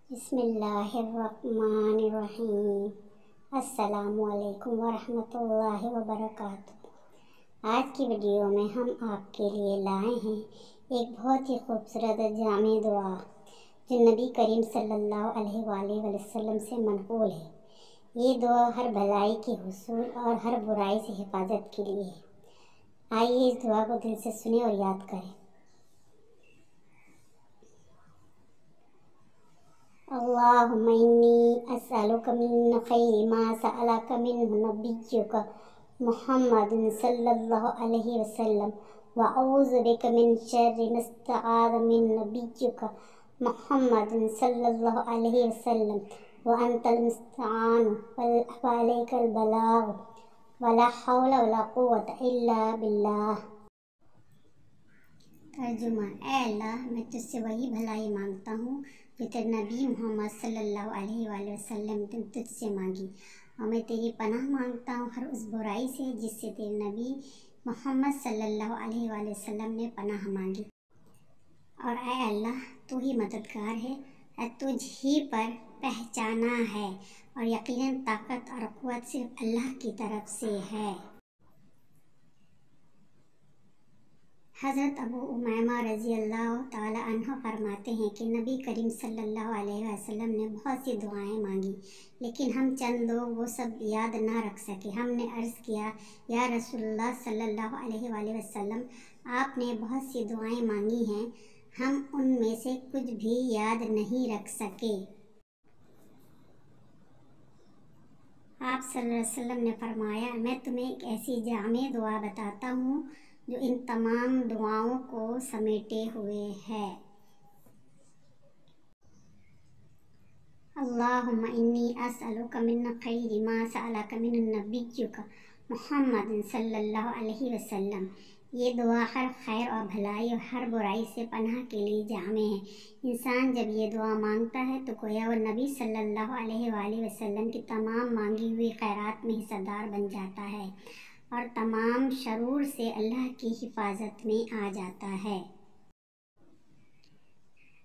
بسم اللہ الرحمن الرحیم۔ السلام علیکم ورحمۃ اللہ وبرکاتہ۔ آج کی ویڈیو میں ہم آپ کے لیے لائے ہیں ایک بہت ہی خوبصورت جامع دعا جو نبی کریم صلی اللہ علیہ وآلہ وسلم سے منقول ہے۔ یہ دعا ہر بھلائی کے حصول اور ہر برائی سے حفاظت کے لیے ہے۔ آئیے اس دعا کو دل سے سنیں اور یاد کریں۔ اللہم انی اسألک من خیر ما سألک منہ نبیک محمد صلی اللہ علیہ وسلم واعوذ بک من شر ما استعاذ من نبیک محمد صلی اللہ علیہ وسلم وانت المستعان وعلیک البلاغ ولا حول ولا قوة الا باللہ۔ ترجمہ: اے اللہ، میں تجھ سے وہی بھلائی مانگتا ہوں جو تیرے نبی محمد صلی اللہ علیہ وآلہ وسلم نے تجھ سے مانگی، اور میں تیری پناہ مانگتا ہوں ہر اس برائی سے جس سے تیرے نبی محمد صلی اللہ علیہ وآلہ وسلم نے پناہ مانگی۔ اور اے اللہ، تو ہی مددگار ہے اور تجھ ہی پر پہچانا ہے، اور یقیناً طاقت اور قوت صرف اللہ کی طرف سے ہے۔ حضرت ابو امیمہ رضی اللہ تعالی عنہ فرماتے ہیں کہ نبی کریم صلی اللہ علیہ وسلم نے بہت سی دعائیں مانگی، لیکن ہم چند لوگ وہ سب یاد نہ رکھ سکے۔ ہم نے عرض کیا، یا رسول اللہ صلی اللہ علیہ وآلہ وسلم، آپ نے بہت سی دعائیں مانگی ہیں، ہم ان میں سے کچھ بھی یاد نہیں رکھ سکے۔ آپ صلی اللہ علیہ وسلم نے فرمایا، میں تمہیں ایک ایسی جامع دعا بتاتا ہوں جو ان تمام دعاؤں کو سمیٹے ہوئے ہے۔ اللہم انی اسألک من خیر ما سألک منہ نبیک محمد صلی اللہ علیہ وسلم۔ یہ دعا ہر خیر اور بھلائی اور ہر برائی سے پناہ کے لیے جامع ہے۔ انسان جب یہ دعا مانگتا ہے تو گویا وہ نبی صلی اللہ علیہ وآلہ وسلم کی تمام مانگی ہوئی خیرات میں حصہ دار بن جاتا ہے اور تمام شرور سے اللہ کی حفاظت میں آ جاتا ہے۔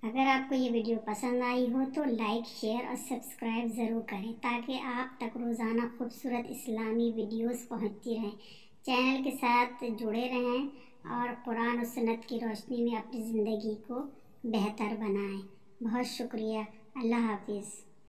اگر آپ کو یہ ویڈیو پسند آئی ہو تو لائک، شیئر اور سبسکرائب ضرور کریں تاکہ آپ تک روزانہ خوبصورت اسلامی ویڈیوز پہنچتی رہیں۔ چینل کے ساتھ جڑے رہیں اور قرآن و سنت کی روشنی میں اپنی زندگی کو بہتر بنائیں۔ بہت شکریہ۔ اللہ حافظ۔